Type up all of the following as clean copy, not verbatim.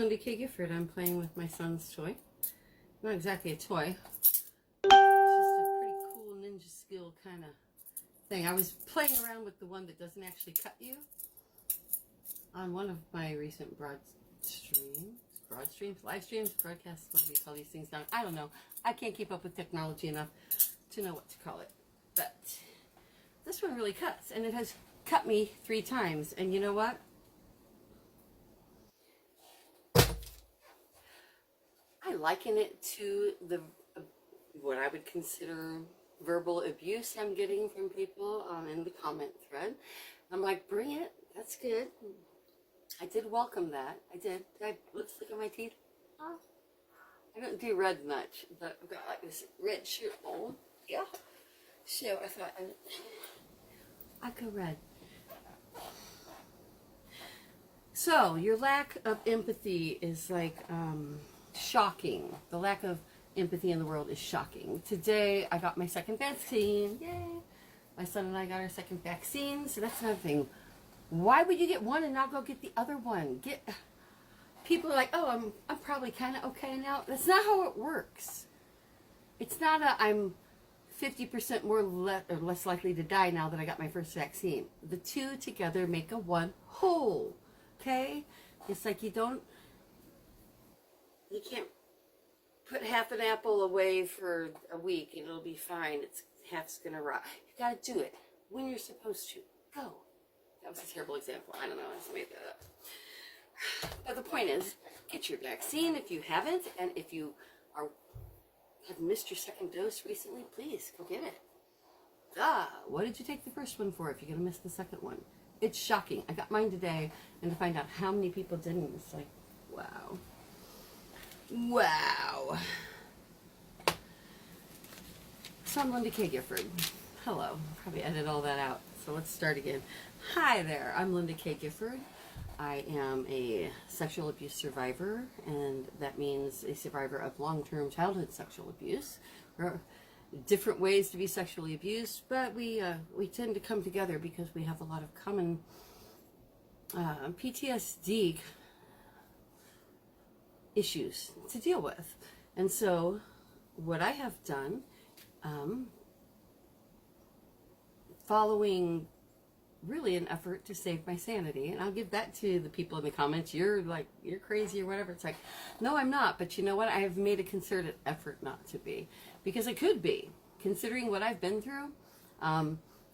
Linda K. Gifford. I'm playing with my son's toy. Not exactly a toy. It's just a pretty cool ninja skill kind of thing. I was playing around with the one that doesn't actually cut you on one of my recent live streams, broadcasts, what do you call these things now? I don't know. I can't keep up with technology enough to know what to call it. But this one really cuts, and it has cut me 3 times. And you know what? I liken it to what I would consider verbal abuse I'm getting from people in the comment thread. I'm like, bring it. That's good. I did welcome that. I did. Let's look at my teeth. Oh, I don't do red much, but I've got like this red shirt on. Yeah. So I thought I'd go red. So your lack of empathy is like shocking. The lack of empathy in the world is shocking. Today I got my second vaccine. Yay! My son and I got our second vaccine. So that's another thing. Why would you get one and not go get the other one? People are like, oh, I'm probably kind of okay now. That's not how it works. It's not I'm 50% more or less likely to die now that I got my first vaccine. The two together make a one whole. Okay? It's like you can't put half an apple away for a week and it'll be fine. Half's gonna rot. You gotta do it when you're supposed to. Go. That was a terrible example. I don't know. I just made that up. But the point is, get your vaccine if you haven't, and if you have missed your second dose recently, please go get it. What did you take the first one for if you're gonna miss the second one? It's shocking. I got mine today, and to find out how many people didn't, it's like, wow. Wow. So I'm Linda K. Gifford. Hello. Probably edit all that out. So let's start again. Hi there. I'm Linda K. Gifford. I am a sexual abuse survivor, and that means a survivor of long-term childhood sexual abuse. There are different ways to be sexually abused, but we tend to come together because we have a lot of common PTSD issues to deal with. And so what I have done, following really an effort to save my sanity, and I'll give that to the people in the comments, you're crazy or whatever. It's like, no, I'm not, but you know what, I have made a concerted effort not to be, because I could be, considering what I've been through.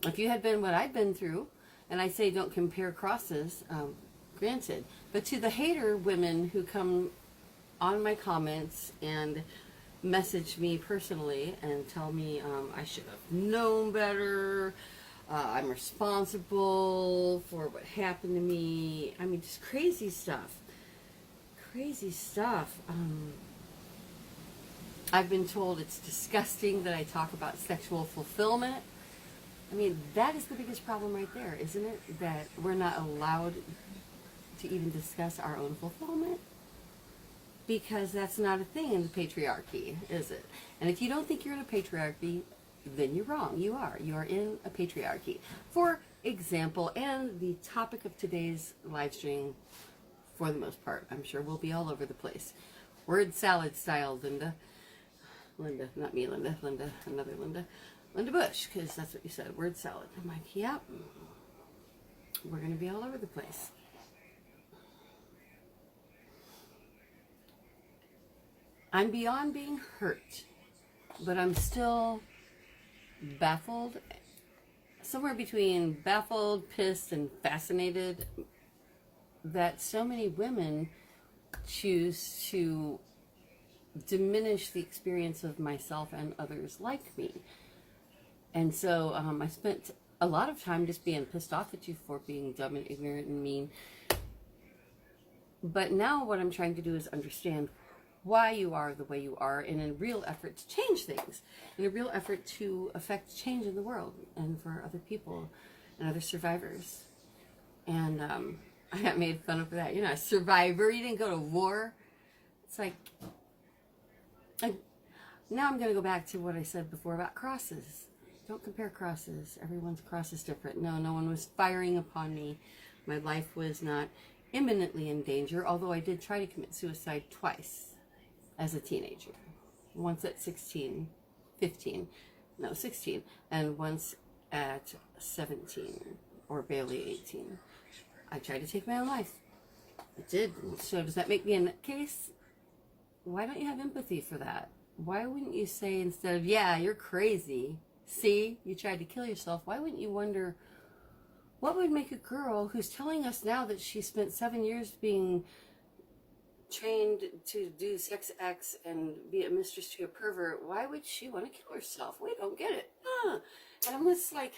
If you had been what I've been through, and I say don't compare crosses, granted, but to the hater women who come on my comments and message me personally and tell me I should have known better, I'm responsible for what happened to me. I mean, just crazy stuff. Crazy stuff. I've been told it's disgusting that I talk about sexual fulfillment. I mean, that is the biggest problem right there, isn't it? That we're not allowed to even discuss our own fulfillment. Because that's not a thing in the patriarchy, is it? And if you don't think you're in a patriarchy, then you're wrong. You are. You are in a patriarchy. For example, and the topic of today's live stream, for the most part, I'm sure will be all over the place. Word salad style, Linda. Linda, not me, Linda. Linda, another Linda. Linda Bush, because that's what you said. Word salad. I'm like, yep. We're going to be all over the place. I'm beyond being hurt, but I'm still baffled, somewhere between baffled, pissed, and fascinated that so many women choose to diminish the experience of myself and others like me. And so I spent a lot of time just being pissed off at you for being dumb and ignorant and mean. But now what I'm trying to do is understand why you are the way you are, in a real effort to change things, in a real effort to affect change in the world and for other people and other survivors. And I got made fun of for that. You're not a survivor. You didn't go to war. It's like, now I'm going to go back to what I said before about crosses. Don't compare crosses. Everyone's cross is different. No one was firing upon me. My life was not imminently in danger, although I did try to commit suicide twice as a teenager. Once at 16, 15, no, 16, and once at 17, or barely 18. I tried to take my own life. I did. So does that make me a nutcase? Why don't you have empathy for that? Why wouldn't you say, instead of, yeah, you're crazy, see, you tried to kill yourself, why wouldn't you wonder, what would make a girl who's telling us now that she spent 7 years being trained to do sex acts and be a mistress to a pervert, why would she want to kill herself? We don't get it. And I'm just like,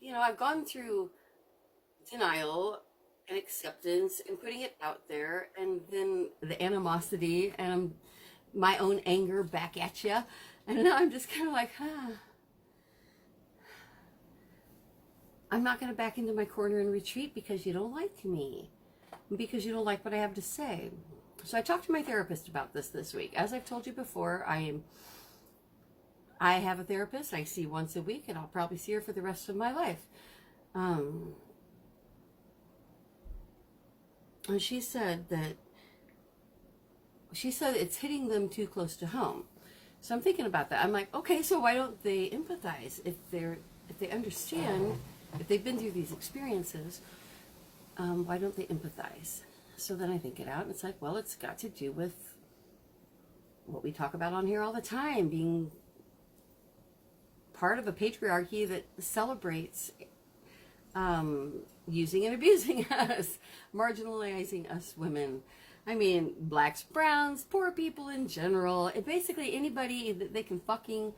you know, I've gone through denial and acceptance and putting it out there, and then the animosity and my own anger back at you, and now I'm just kind of like, I'm not going to back into my corner and retreat because you don't like me, because you don't like what I have to say. So I talked to my therapist about this week. As I've told you before, I have a therapist I see once a week, and I'll probably see her for the rest of my life. And she said it's hitting them too close to home. So I'm thinking about that. I'm like, okay, so why don't they empathize? If they understand, if they've been through these experiences, why don't they empathize? So then I think it out, and it's like, well, it's got to do with what we talk about on here all the time, being part of a patriarchy that celebrates using and abusing us, marginalizing us women. I mean, blacks, browns, poor people in general, and basically anybody that they can fucking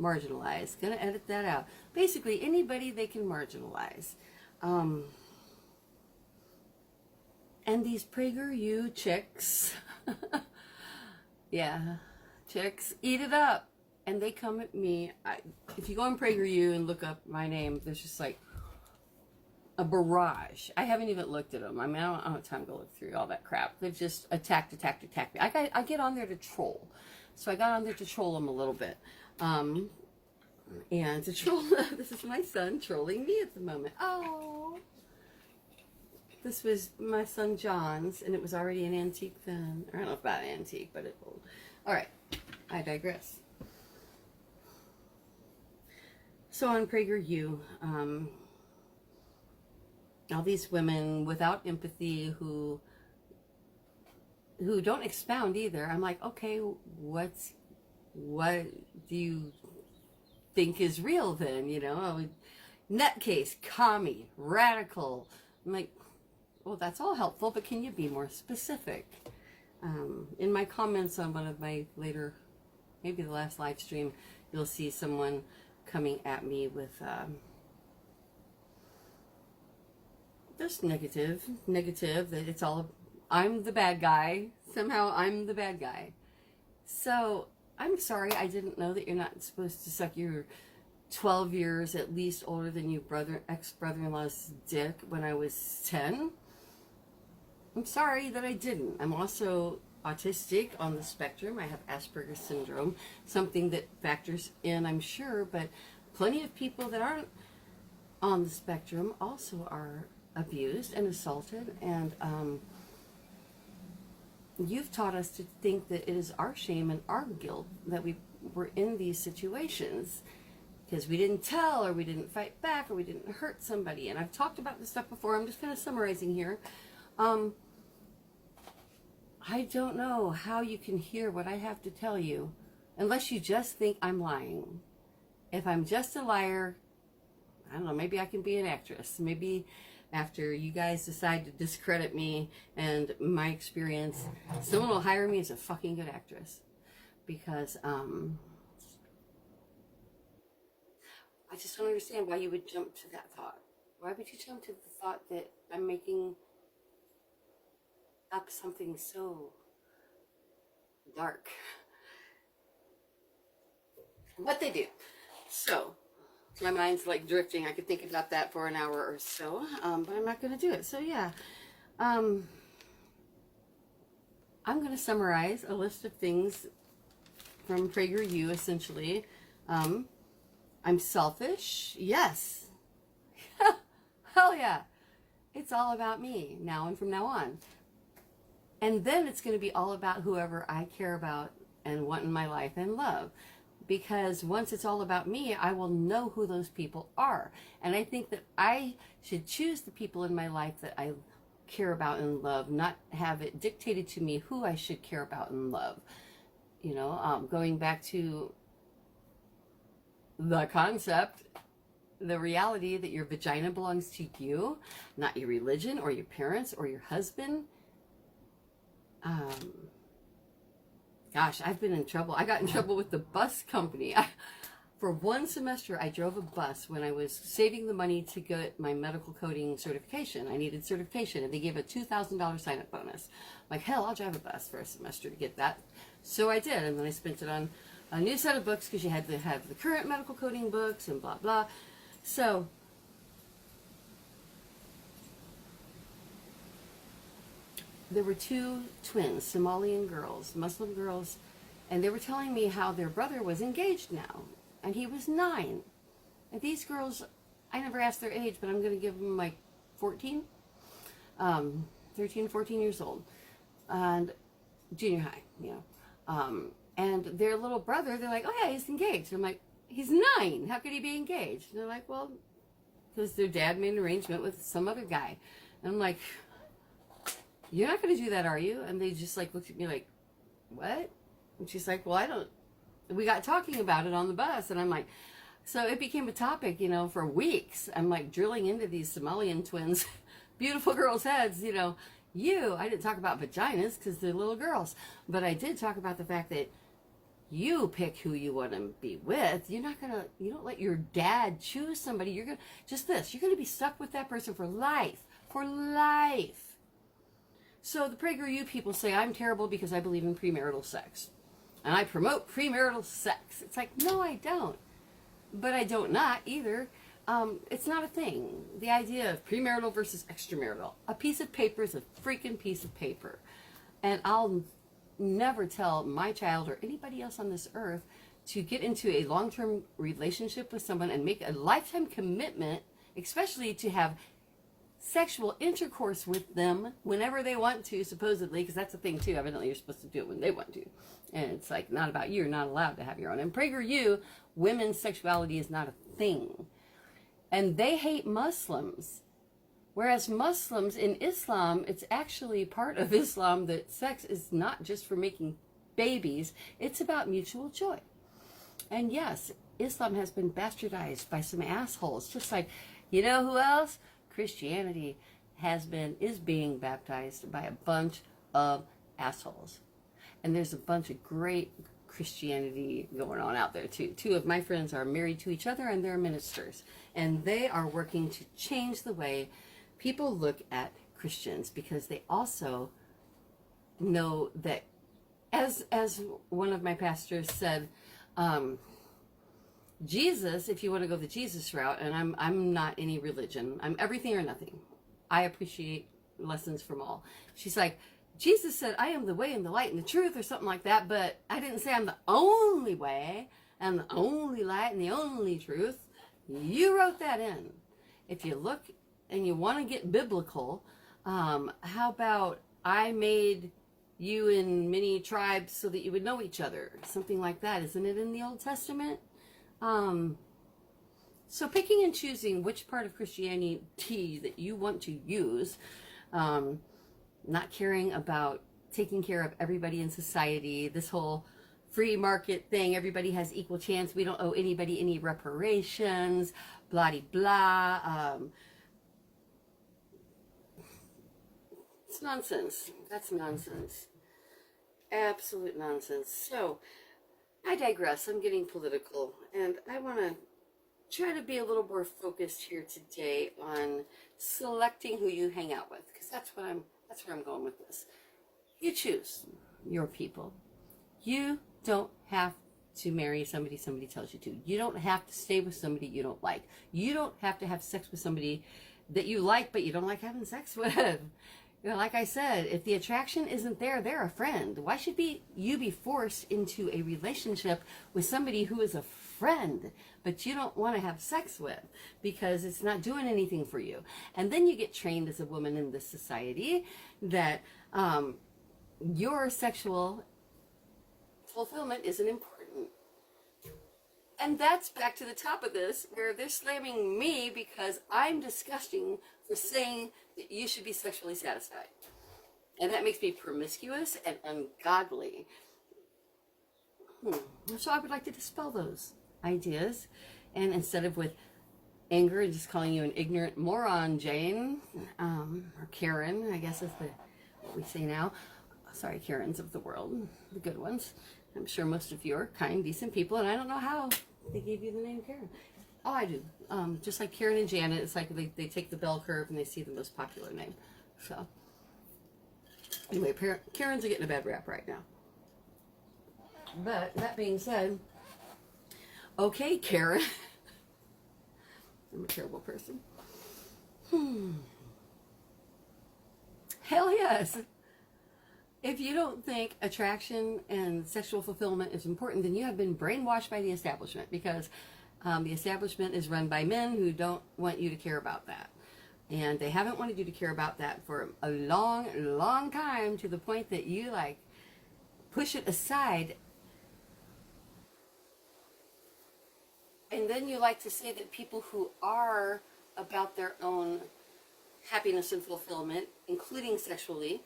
marginalize. Gonna edit that out. Basically anybody they can marginalize. And these PragerU chicks, yeah, chicks, eat it up. And they come at me. If you go on PragerU and look up my name, there's just like a barrage. I haven't even looked at them. I mean, I don't have time to look through all that crap. They've just attacked me. I get on there to troll. So I got on there to troll them a little bit. And to troll, this is my son trolling me at the moment. Oh. This was my son John's, and it was already an antique then. I don't know about an antique, but it's old. All right, I digress. So on PragerU, all these women without empathy who don't expound either. I'm like, okay, what do you think is real then? You know, nutcase, commie, radical. I'm like, well, that's all helpful, but can you be more specific? In my comments on one of my later, maybe the last live stream, you'll see someone coming at me with just negative, that it's all, I'm the bad guy. Somehow I'm the bad guy. So I'm sorry, I didn't know that you're not supposed to suck your 12 years at least older than you ex-brother-in-law's dick when I was 10. I'm sorry that I didn't. I'm also autistic on the spectrum. I have Asperger's syndrome, something that factors in, I'm sure, but plenty of people that aren't on the spectrum also are abused and assaulted, and you've taught us to think that it is our shame and our guilt that we were in these situations because we didn't tell, or we didn't fight back, or we didn't hurt somebody. And I've talked about this stuff before. I'm just kind of summarizing here. I don't know how you can hear what I have to tell you unless you just think I'm lying. If I'm just a liar, I don't know, maybe I can be an actress. Maybe after you guys decide to discredit me and my experience, someone will hire me as a fucking good actress. Because I just don't understand why you would jump to that thought. Why would you jump to the thought that I'm making up something so dark? What they do. So my mind's like drifting. I could think about that for an hour or so, but I'm not going to do it. So yeah, I'm going to summarize a list of things from PragerU, essentially. I'm selfish. Yes. Hell yeah. It's all about me now and from now on. And then it's going to be all about whoever I care about and want in my life and love. Because once it's all about me, I will know who those people are. And I think that I should choose the people in my life that I care about and love, not have it dictated to me who I should care about and love. You know, going back to the concept, the reality that your vagina belongs to you, not your religion or your parents or your husband. Gosh, I've been in trouble. I got in trouble with the bus company. For one semester, I drove a bus when I was saving the money to get my medical coding certification. I needed certification, and they gave a $2,000 sign-up bonus. Like, hell, I'll drive a bus for a semester to get that. So I did, and then I spent it on a new set of books because you had to have the current medical coding books and blah, blah. So there were two twins, Somalian girls, Muslim girls, and they were telling me how their brother was engaged now, and he was 9. And these girls, I never asked their age, but I'm going to give them like 14, 13, 14 years old, and junior high, you know. And their little brother, they're like, oh yeah, he's engaged. I'm like, he's 9. How could he be engaged? And they're like, well, because their dad made an arrangement with some other guy. And I'm like, you're not going to do that, are you? And they just like looked at me like, what? And she's like, well, we got talking about it on the bus. And I'm like, so it became a topic, you know, for weeks. I'm like drilling into these Somalian twins, beautiful girls' heads, you know. I didn't talk about vaginas because they're little girls, but I did talk about the fact that you pick who you want to be with. You don't let your dad choose somebody. You're going to be stuck with that person for life, So the PragerU people say I'm terrible because I believe in premarital sex. And I promote premarital sex. It's like, no, I don't. But I don't not either. It's not a thing. The idea of premarital versus extramarital. A piece of paper is a freaking piece of paper. And I'll never tell my child or anybody else on this earth to get into a long-term relationship with someone and make a lifetime commitment, especially to have sexual intercourse with them whenever they want to, supposedly, because that's the thing too. Evidently, you're supposed to do it when they want to, and it's like not about you. You're not allowed to have your own. And PragerU, women's sexuality is not a thing, and they hate Muslims. Whereas Muslims in Islam, it's actually part of Islam that sex is not just for making babies. It's about mutual joy. And yes, Islam has been bastardized by some assholes, just like, you know who else? Christianity is being baptized by a bunch of assholes. And there's a bunch of great Christianity going on out there too. 2 of my friends are married to each other and they're ministers. And they are working to change the way people look at Christians, because they also know that, as one of my pastors said, Jesus, if you want to go the Jesus route, and I'm not any religion, I'm everything or nothing. I appreciate lessons from all. She's like, Jesus said, I am the way and the light and the truth, or something like that, but I didn't say I'm the only way and the only light and the only truth. You wrote that in. If you look and you want to get biblical, how about I made you in many tribes so that you would know each other? Something like that. Isn't it in the Old Testament? So picking and choosing which part of Christianity that you want to use, not caring about taking care of everybody in society, this whole free market thing, everybody has equal chance, we don't owe anybody any reparations, blah de blah. It's nonsense. That's nonsense. Absolute nonsense. So, I digress. I'm getting political, and I want to try to be a little more focused here today on selecting who you hang out with, because that's where I'm going with this. You choose your people. You don't have to marry somebody tells you to. You don't have to stay with somebody you don't like. You don't have to have sex with somebody that you like but you don't like having sex with. You know, like I said, if the attraction isn't there, they're a friend. Why should you be forced into a relationship with somebody who is a friend, but you don't want to have sex with because it's not doing anything for you. And then you get trained as a woman in this society that your sexual fulfillment isn't important. And that's back to the top of this, where they're slamming me because I'm disgusting for saying that you should be sexually satisfied. And that makes me promiscuous and ungodly. So I would like to dispel those ideas. And instead of with anger and just calling you an ignorant moron, Jane, or Karen, I guess is what we say now. Sorry, Karens of the world, the good ones. I'm sure most of you are kind, decent people, and I don't know how they gave you the name Karen. Oh, I do. Just like Karen and Janet, it's like they take the bell curve and they see the most popular name. So, anyway, Karens are getting a bad rap right now. But, that being said, okay, Karen. I'm a terrible person. Hell yes. If you don't think attraction and sexual fulfillment is important, then you have been brainwashed by the establishment, because the establishment is run by men who don't want you to care about that. And they haven't wanted you to care about that for a long, long time, to the point that you like push it aside. And then you like to say that people who are about their own happiness and fulfillment, including sexually,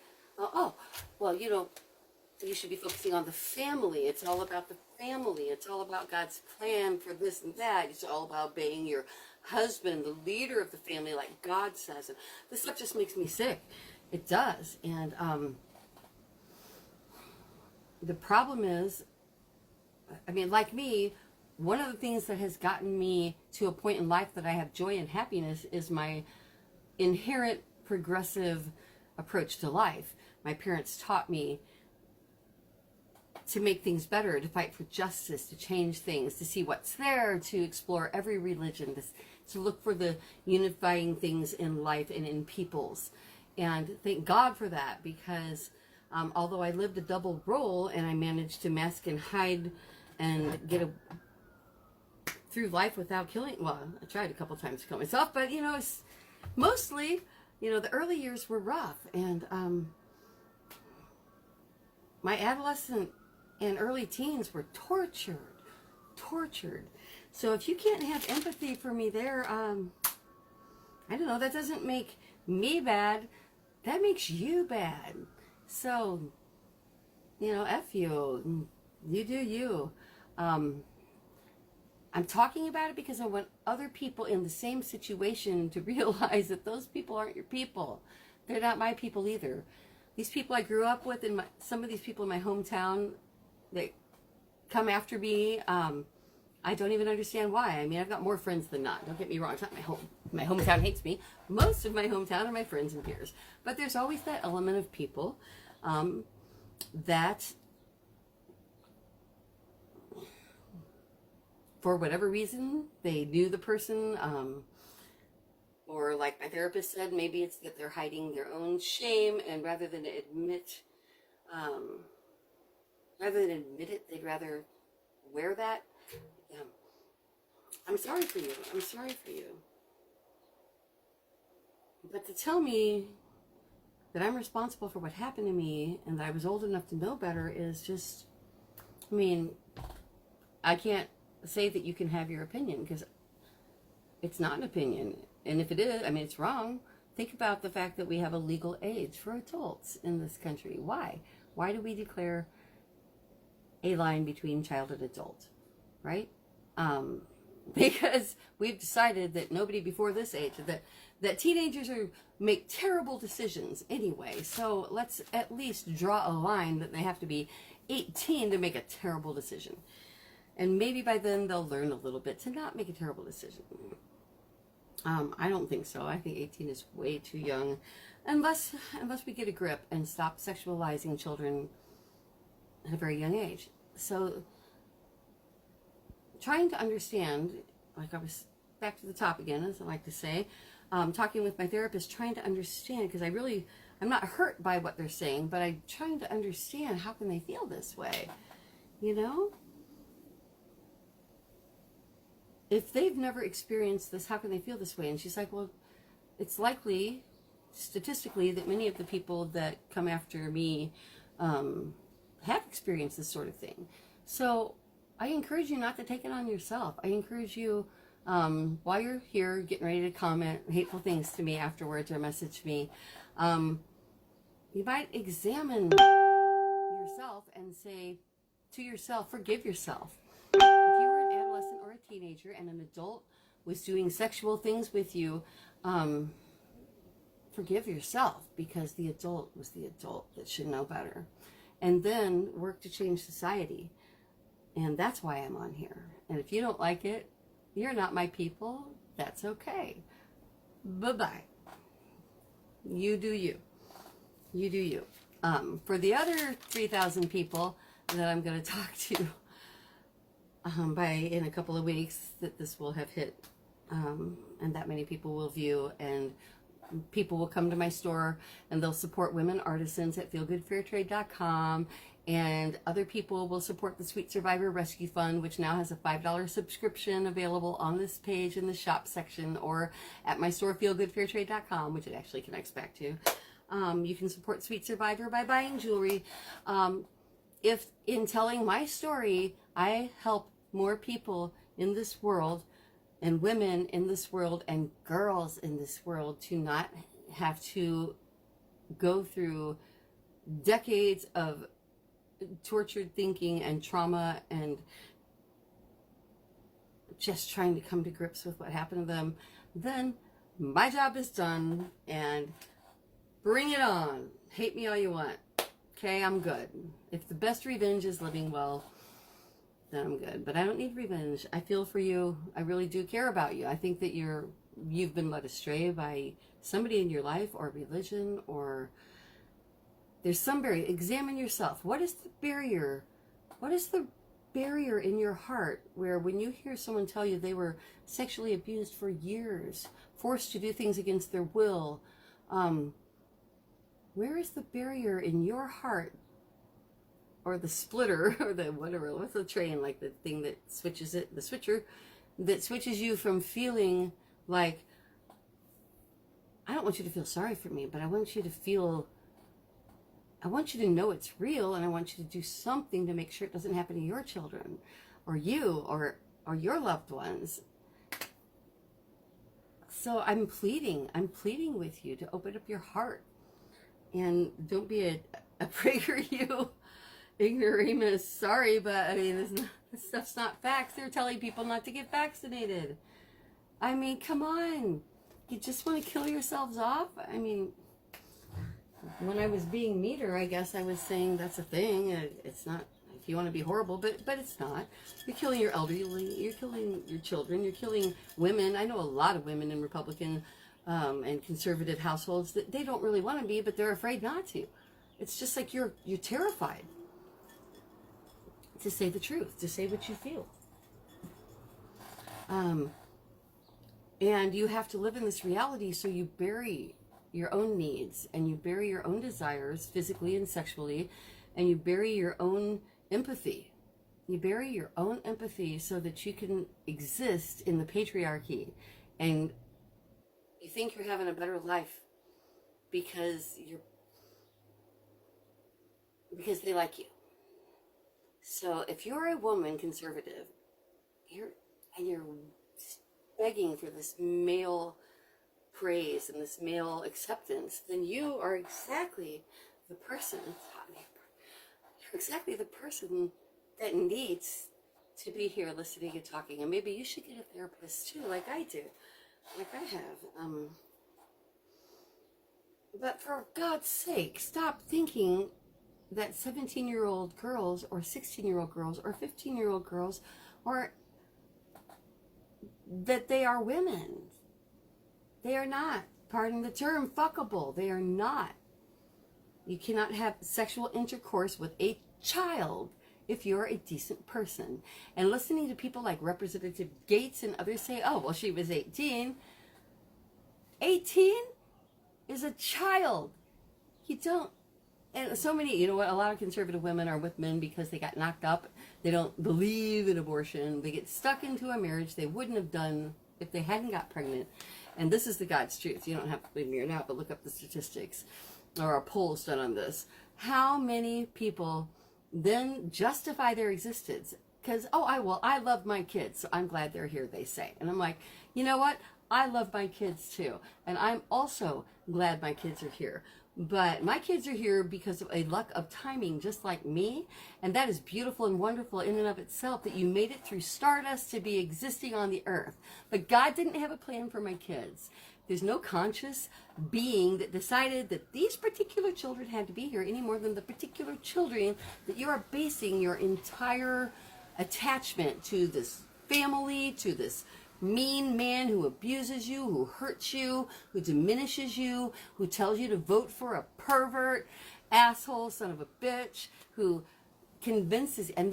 well, you should be focusing on the family. It's all about the family. It's all about God's plan for this and that. It's all about obeying your husband, the leader of the family, like God says. And this stuff just makes me sick. It does. And the problem is, like me, one of the things that has gotten me to a point in life that I have joy and happiness is my inherent progressive approach to life. My parents taught me to make things better, to fight for justice, to change things, to see what's there, to explore every religion, to look for the unifying things in life and in peoples. And thank God for that, because although I lived a double role and I managed to mask and hide and get through life without killing, well, I tried a couple times to kill myself, but it's mostly, the early years were rough. And my adolescent and early teens were tortured. So if you can't have empathy for me there, I don't know, that doesn't make me bad. That makes you bad. So, F you. You do you. I'm talking about it because I want other people in the same situation to realize that those people aren't your people. They're not my people either. These people I grew up with, and some of these people in my hometown that come after me, I don't even understand why. I've got more friends than not. Don't get me wrong. It's not my hometown hates me. Most of my hometown are my friends and peers. But there's always that element of people that, for whatever reason, they knew the person, or like my therapist said, maybe it's that they're hiding their own shame, and rather than admit it, they'd rather wear that. I'm sorry for you. But to tell me that I'm responsible for what happened to me and that I was old enough to know better is just, I can't say that you can have your opinion, because it's not an opinion. And if it is, it's wrong. Think about the fact that we have a legal age for adults in this country. Why? Why do we declare a line between child and adult? Right? Because we've decided that nobody before this age, that teenagers make terrible decisions anyway. So let's at least draw a line that they have to be 18 to make a terrible decision. And maybe by then they'll learn a little bit to not make a terrible decision. I don't think so. I think 18 is way too young, unless we get a grip and stop sexualizing children at a very young age. So trying to understand, like I was back to the top again, as I like to say, talking with my therapist, trying to understand, because I'm not hurt by what they're saying, but I'm trying to understand, how can they feel this way, if they've never experienced this, how can they feel this way? And she's like, well, it's likely, statistically, that many of the people that come after me have experienced this sort of thing. So I encourage you not to take it on yourself. I encourage you, while you're here getting ready to comment hateful things to me afterwards or message me, you might examine yourself and say to yourself, forgive yourself. If you were an adolescent or a teenager and an adult was doing sexual things with you, forgive yourself, because the adult was the adult that should know better. And then work to change society. And that's why I'm on here. And if you don't like it, you're not my people. That's okay. Bye-bye. You do you. You do you. For the other 3,000 people that I'm going to talk to in a couple of weeks, that this will have hit, and that many people will view, and people will come to my store and they'll support women artisans at feelgoodfairtrade.com, and other people will support the Sweet Survivor Rescue Fund, which now has a $5 subscription available on this page in the shop section, or at my store feelgoodfairtrade.com, which it actually connects back to. You can support Sweet Survivor by buying jewelry. If in telling my story, I help more people in this world, and women in this world, and girls in this world, to not have to go through decades of tortured thinking and trauma and just trying to come to grips with what happened to them, then my job is done, and bring it on. Hate me all you want. Okay, I'm good. If the best revenge is living well, then I'm good. But I don't need revenge. I feel for you. I really do care about you. I think that you've been led astray by somebody in your life, or religion, or there's some barrier. Examine yourself. What is the barrier? What is the barrier in your heart where when you hear someone tell you they were sexually abused for years, forced to do things against their will, where is the barrier in your heart, or the splitter, or the whatever, what's the train, like the thing that switches it, the switcher, that switches you from feeling like, I don't want you to feel sorry for me, but I want you to feel, I want you to know it's real, and I want you to do something to make sure it doesn't happen to your children, or you, or your loved ones. So I'm pleading with you to open up your heart, and don't be a PragerU ignoramus. Sorry, but I mean, this stuff's not facts. They're telling people not to get vaccinated. I mean, come on. You just want to kill yourselves off? I mean, when I was being meaner, I guess I was saying that's a thing. It's not, if you want to be horrible, but it's not. You're killing your elderly, you're killing your children, you're killing women. I know a lot of women in Republican and conservative households that they don't really want to be, but they're afraid not to. It's just like you're terrified to say the truth, to say what you feel. And you have to live in this reality, so you bury your own needs, and you bury your own desires physically and sexually, and you bury your own empathy. You bury your own empathy so that you can exist in the patriarchy, and you think you're having a better life because they like you. So if you're a woman conservative, you're begging for this male praise and this male acceptance, then you are exactly the person, you're exactly the person that needs to be here listening and talking. And maybe you should get a therapist too, like I do, like I have. But for God's sake, stop thinking that 17-year-old girls, or 16-year-old girls, or 15-year-old girls, or that they are women. They are not, pardon the term, fuckable. They are not. You cannot have sexual intercourse with a child if you're a decent person. And listening to people like Representative Gates and others say, oh, well, she was 18. 18 is a child. You don't. And so many, you know what, a lot of conservative women are with men because they got knocked up They don't believe in abortion. They get stuck into a marriage they wouldn't have done if they hadn't got pregnant. And this is the God's truth. You don't have to believe me or not, but look up the statistics or a polls done on this. How many people then justify their existence? Because, I love my kids, so I'm glad they're here, they say. And I'm like, you know what? I love my kids too. And I'm also glad my kids are here. But my kids are here because of a luck of timing, just like me. And that is beautiful and wonderful in and of itself, that you made it through stardust to be existing on the earth. But God didn't have a plan for my kids. There's no conscious being that decided that these particular children had to be here any more than the particular children that you are basing your entire attachment to, this family, to this mean man who abuses you, who hurts you, who diminishes you, who tells you to vote for a pervert, asshole, son of a bitch, who convinces, and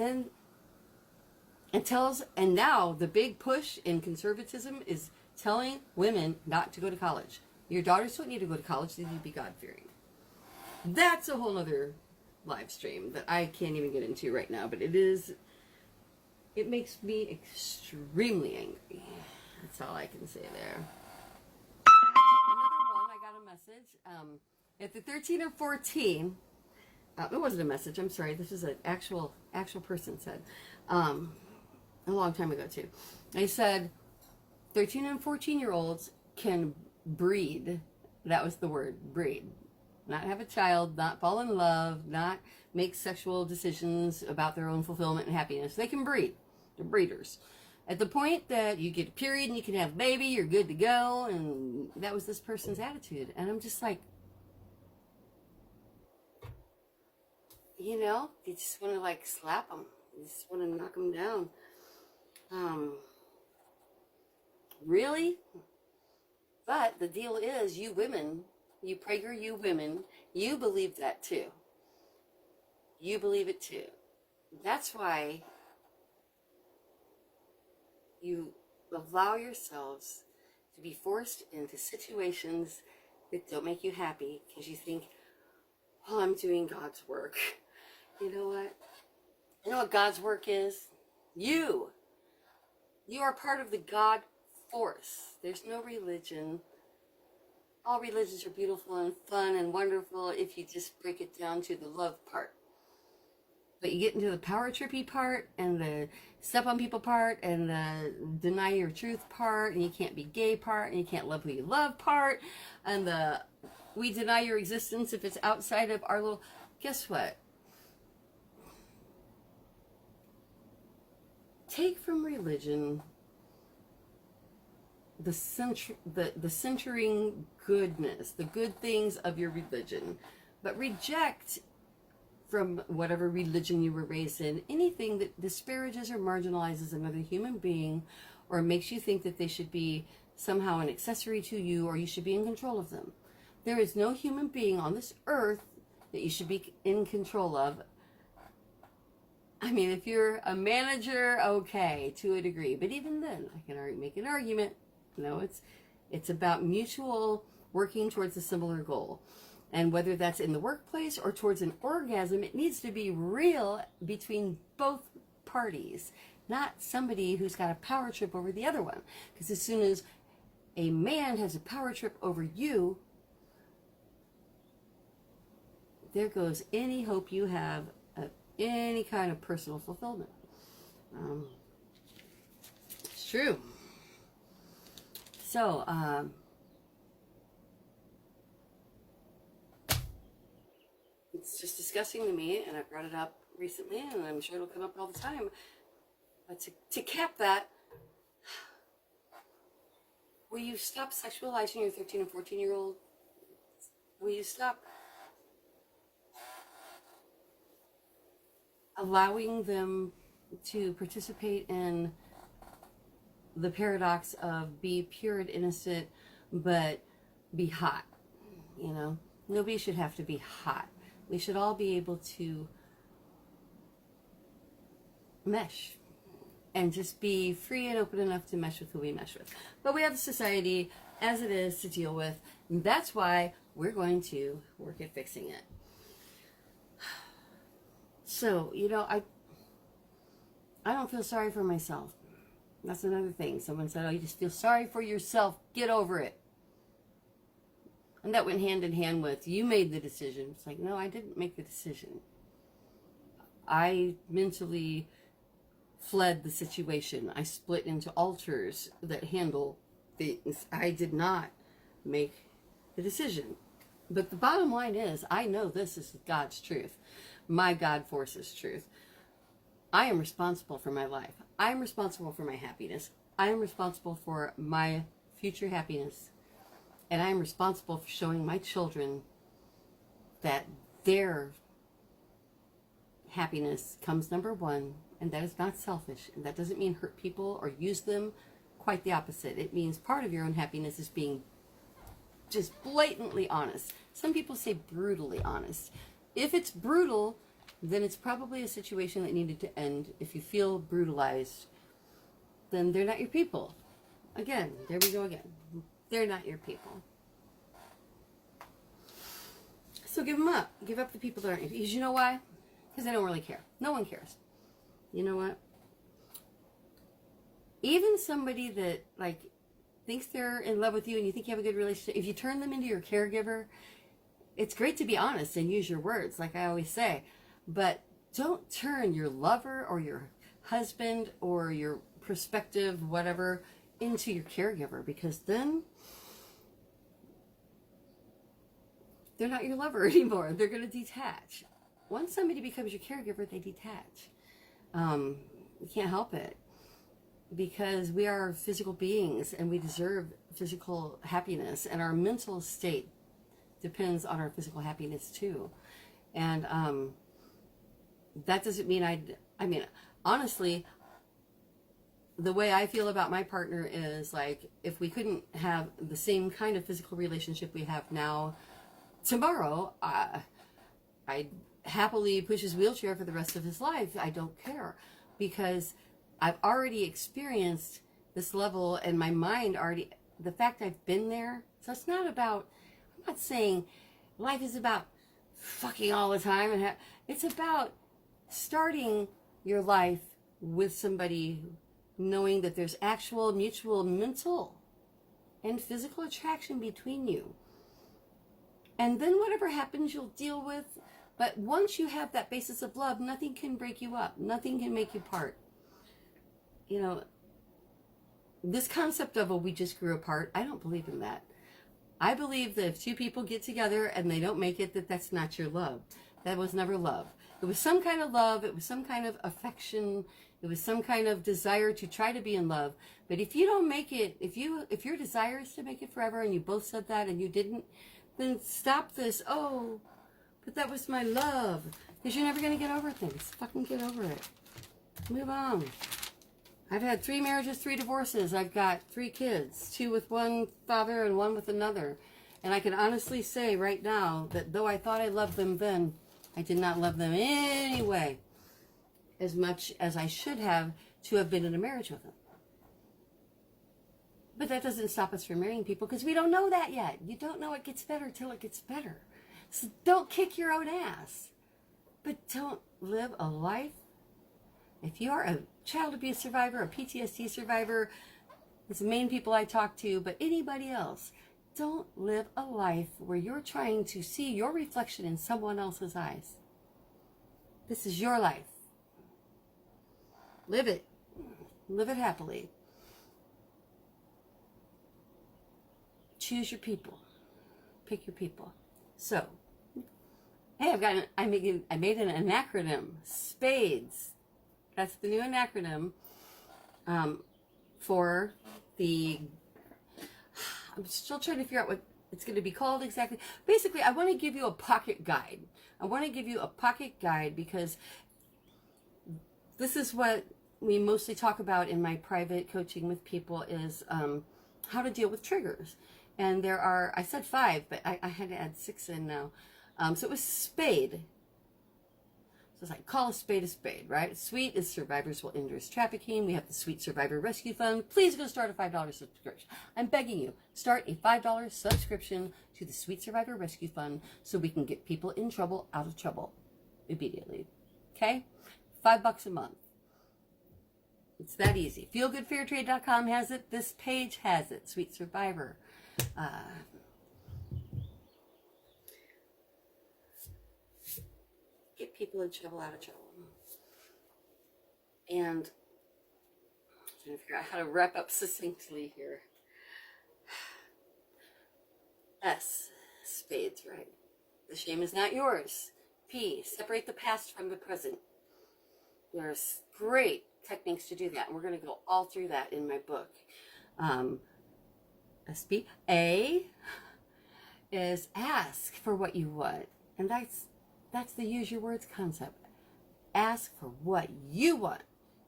now the big push in conservatism is telling women not to go to college. Your daughters don't need to go to college, they need to be God-fearing. That's a whole other live stream that I can't even get into right now, but it makes me extremely angry. That's all I can say there. Another one, I got a message. At the 13 or 14, it wasn't a message, I'm sorry, this is an actual person said, a long time ago too. They said, 13 and 14-year-olds can breed. That was the word, breed. Not have a child, not fall in love, not make sexual decisions about their own fulfillment and happiness. They can breed. They're breeders. At the point that you get a period and you can have a baby, you're good to go. And that was this person's attitude. And I'm just like, you just want to slap them. You just want to knock them down. Really? But the deal is, you women, you women, you believe that too. You believe it too. That's why you allow yourselves to be forced into situations that don't make you happy because you think, I'm doing God's work. You know what? You know what God's work is? You are part of the God force. There's no religion. All religions are beautiful and fun and wonderful if you just break it down to the love part. But you get into the power trippy part and the step on people part and the deny your truth part and you can't be gay part and you can't love who you love part and the we deny your existence if it's outside of our little... Guess what? Take from religion the centering goodness, the good things of your religion, but reject from whatever religion you were raised in anything that disparages or marginalizes another human being or makes you think that they should be somehow an accessory to you or you should be in control of them. There is no human being on this earth that you should be in control of. I mean, if you're a manager, okay, to a degree, but even then, I can make an argument. It's about mutual working towards a similar goal. And whether that's in the workplace or towards an orgasm, it needs to be real between both parties, not somebody who's got a power trip over the other one. Because as soon as a man has a power trip over you, there goes any hope you have of any kind of personal fulfillment. It's true. So, it's just disgusting to me, and I brought it up recently, and I'm sure it'll come up all the time. But to cap that, will you stop sexualizing your 13 and 14-year-old? Will you stop allowing them to participate in the paradox of be pure and innocent, but be hot? Nobody should have to be hot. We should all be able to mesh and just be free and open enough to mesh with who we mesh with. But we have the society as it is to deal with. And that's why we're going to work at fixing it. So, I don't feel sorry for myself. That's another thing. Someone said, oh, you just feel sorry for yourself. Get over it. And that went hand in hand with, you made the decision. It's like, no, I didn't make the decision. I mentally fled the situation. I split into alters that handle things. I did not make the decision. But the bottom line is, I know this is God's truth. My God forces truth. I am responsible for my life. I am responsible for my happiness. I am responsible for my future happiness. And I am responsible for showing my children that their happiness comes number one, and that is not selfish. And that doesn't mean hurt people or use them. Quite the opposite. It means part of your own happiness is being just blatantly honest. Some people say brutally honest. If it's brutal, then it's probably a situation that needed to end. If you feel brutalized, then they're not your people. Again, there we go again. They're not your people. So give them up. Give up the people that aren't your people. Because you know why? Because they don't really care. No one cares. You know what? Even somebody that, like, thinks they're in love with you and you think you have a good relationship, if you turn them into your caregiver, it's great to be honest and use your words, like I always say. But don't turn your lover or your husband or your prospective whatever into your caregiver, because then they're not your lover anymore. They're going to detach. Once somebody becomes your caregiver, they detach. You can't help it, because we are physical beings and we deserve physical happiness, and our mental state depends on our physical happiness too. And that doesn't mean I mean, honestly, the way I feel about my partner is, like, if we couldn't have the same kind of physical relationship we have now, tomorrow, I'd happily push his wheelchair for the rest of his life. I don't care, because I've already experienced this level, and my mind already, the fact I've been there. So it's not about, I'm not saying life is about fucking all the time, and it's about starting your life with somebody, knowing that there's actual mutual mental and physical attraction between you. And then whatever happens, you'll deal with. But once you have that basis of love, nothing can break you up. Nothing can make you part. You know, this concept of, oh, we just grew apart, I don't believe in that. I believe that if two people get together and they don't make it, that's not your love. That was never love. It was some kind of love. It was some kind of affection. It was some kind of desire to try to be in love. But if you don't make it, if your desire is to make it forever, and you both said that and you didn't, then stop this. Oh, but that was my love. Because you're never going to get over things. Fucking get over it. Move on. I've had 3 marriages, 3 divorces. I've got 3 kids, 2 with one father and 1 with another. And I can honestly say right now that though I thought I loved them then, I did not love them anyway as much as I should have to have been in a marriage with them. But that doesn't stop us from marrying people, because we don't know that yet. You don't know it gets better till it gets better. So don't kick your own ass. But don't live a life. If you are a child abuse survivor, a PTSD survivor, it's the main people I talk to, but anybody else, don't live a life where you're trying to see your reflection in someone else's eyes. This is your life. Live it. Live it happily. Choose your people. Pick your people. So, hey, I made an acronym. SPADES. That's the new acronym for the, I'm still trying to figure out what it's going to be called exactly. Basically, I want to give you a pocket guide. I want to give you a pocket guide because this is what we mostly talk about in my private coaching with people, is how to deal with triggers. And there are, I said 5, but I had to add 6 in now. So it was SPADE. So it's like, call a spade, right? SWEET is Survivors Will End Trafficking. We have the Sweet Survivor Rescue Fund. Please go start a $5 subscription. I'm begging you, start a $5 subscription to the Sweet Survivor Rescue Fund so we can get people in trouble out of trouble immediately. Okay? $5 a month. It's that easy. Feelgoodfairtrade.com has it. This page has it. Sweet Survivor. Get people in trouble out of trouble. And I'm trying to figure out how to wrap up succinctly here. S, spades, right? The shame is not yours. P, separate the past from the present. There's great techniques to do that, and we're going to go all through that in my book. SB. A is ask for what you want, and that's the use your words concept. Ask for what you want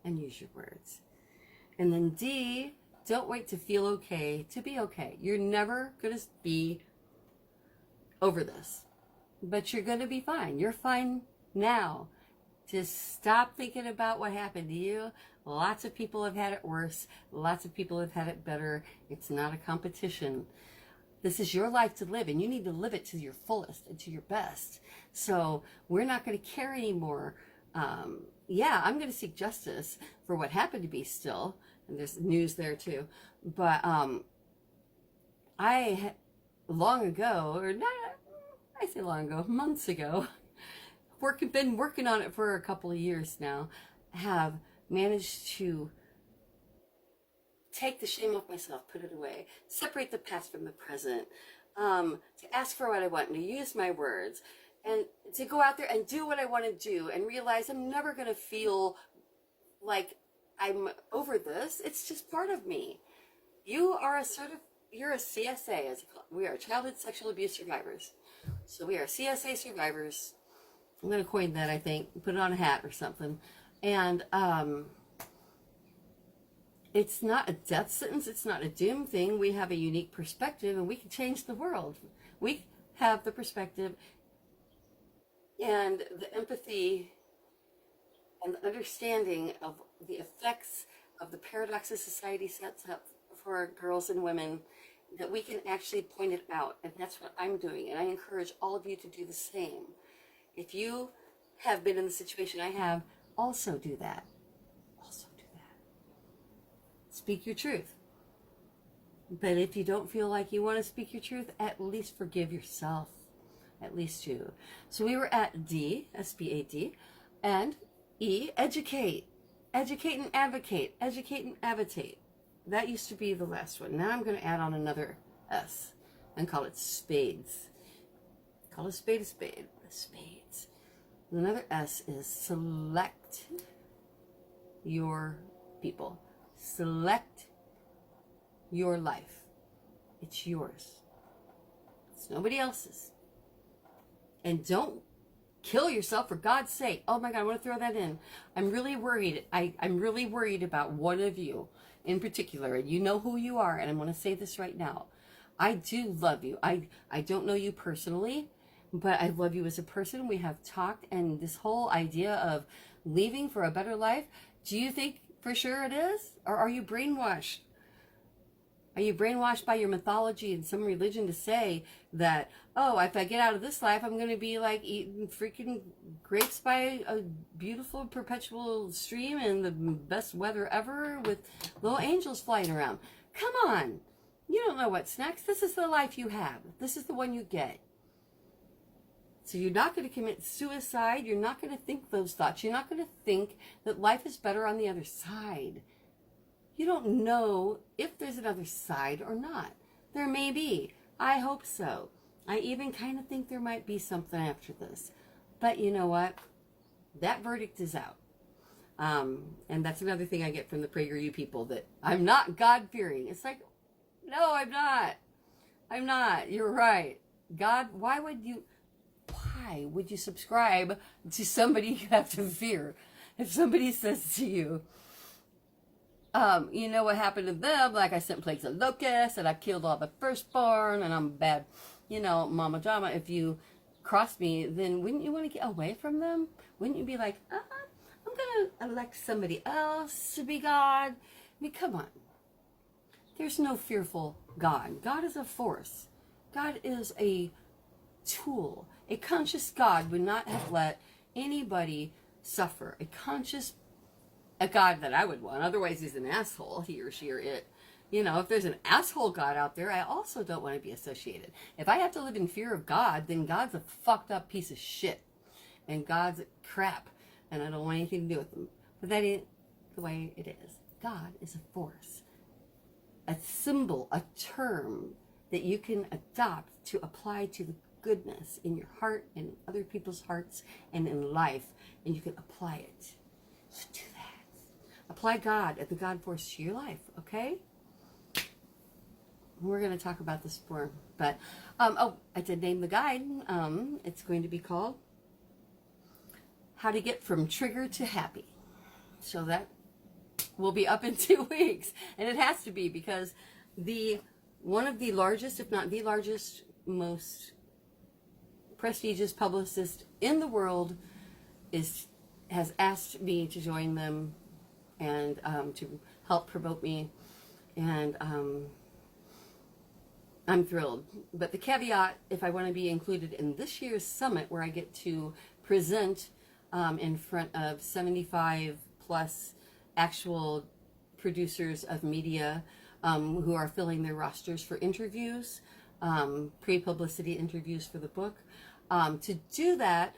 and use your words. And then D, don't wait to feel okay to be okay. You're never going to be over this, but you're going to be fine. You're fine now. Just stop thinking about what happened to you. Lots of people have had it worse. Lots of people have had it better. It's not a competition. This is your life to live, and you need to live it to your fullest and to your best. So we're not going to care anymore. Yeah, I'm going to seek justice for what happened to me still, and there's news there too. But I, long ago, or not, I say long ago, months ago, been working on it for a couple of years now, have managed to take the shame off myself, put it away, separate the past from the present, to ask for what I want and to use my words, and to go out there and do what I want to do and realize I'm never going to feel like I'm over this. It's just part of me. You are you're a CSA, as we are childhood sexual abuse survivors. So we are CSA survivors. I'm going to coin that, I think, put it on a hat or something. And it's not a death sentence. It's not a doom thing. We have a unique perspective, and we can change the world. We have the perspective and the empathy and the understanding of the effects of the paradoxes society sets up for girls and women, that we can actually point it out. And that's what I'm doing. And I encourage all of you to do the same. If you have been in the situation I have, also do that. Also do that. Speak your truth. But if you don't feel like you want to speak your truth, at least forgive yourself. At least you. So we were at D, S-B-A-D, and E, educate. Educate and advocate. Educate and advocate. That used to be the last one. Now I'm going to add on another S and call it spades. Call a spade a spade. Spades. Another S is select your people. Select your life. It's yours. It's nobody else's. And don't kill yourself, for God's sake. Oh my God, I want to throw that in. I'm really worried. I'm really worried about one of you in particular, and you know who you are, and I'm going to say this right now. I do love you. I don't know you personally, but I love you as a person. We have talked, and this whole idea of leaving for a better life, do you think for sure it is? Or are you brainwashed? Are you brainwashed by your mythology and some religion to say that, oh, if I get out of this life, I'm going to be like eating freaking grapes by a beautiful perpetual stream and the best weather ever with little angels flying around? Come on. You don't know what's next. This is the life you have. This is the one you get. So you're not going to commit suicide. You're not going to think those thoughts. You're not going to think that life is better on the other side. You don't know if there's another side or not. There may be. I hope so. I even kind of think there might be something after this. But you know what? That verdict is out. And that's another thing I get from the PragerU people, that I'm not God-fearing. It's like, no, I'm not. I'm not. You're right. God, why would you subscribe to somebody you have to fear? If somebody says to you, you know what happened to them, like I sent plagues of locusts, and I killed all the firstborn, and I'm bad, mama drama. If you cross me, then wouldn't you want to get away from them? Wouldn't you be like, I'm going to elect somebody else to be God? I mean, come on. There's no fearful God. God is a force. God is a tool. A conscious God would not have let anybody suffer. A conscious a God that I would want. Otherwise, he's an asshole, he or she or it. You know, if there's an asshole God out there, I also don't want to be associated. If I have to live in fear of God, then God's a fucked up piece of shit. And God's crap. And I don't want anything to do with him. But that ain't the way it is. God is a force. A symbol, a term that you can adopt to apply to the goodness in your heart and in other people's hearts and in life. And you can apply it. So do that. Apply God and the God force to your life, okay? We're going to talk about this more. But, I did name the guide. It's going to be called How to Get From Trigger to Happy. So that will be up in 2 weeks. And it has to be because one of the largest, if not the largest, most prestigious publicist in the world has asked me to join them and to help promote me. And I'm thrilled. But the caveat, if I want to be included in this year's summit where I get to present in front of 75 plus actual producers of media who are filling their rosters for interviews, pre-publicity interviews for the book. To do that,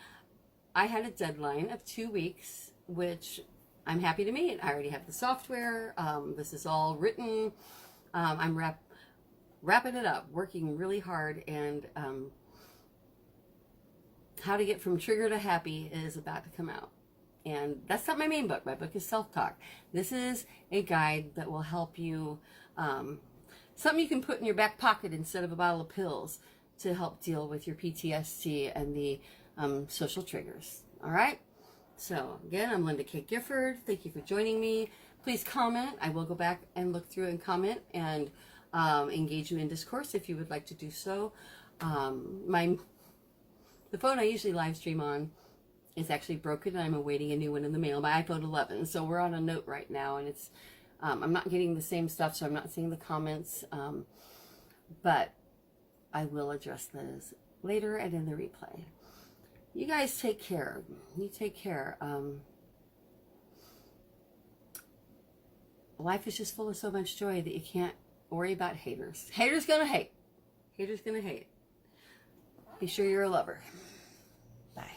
I had a deadline of 2 weeks, which I'm happy to meet. I already have the software. This is all written. I'm wrapping it up, working really hard, and How to Get From Trigger to Happy is about to come out. And that's not my main book. My book is Self-Talk. This is a guide that will help you, something you can put in your back pocket instead of a bottle of pills to help deal with your PTSD and the social triggers. All right? So, again, I'm Linda K. Gifford. Thank you for joining me. Please comment. I will go back and look through and comment and engage you in discourse if you would like to do so. The phone I usually live stream on is actually broken, and I'm awaiting a new one in the mail, my iPhone 11. So we're on a note right now, and it's I'm not getting the same stuff, so I'm not seeing the comments. But I will address those later and in the replay. You guys take care. You take care. Life is just full of so much joy that you can't worry about haters. Haters gonna hate. Haters gonna hate. Be sure you're a lover. Bye.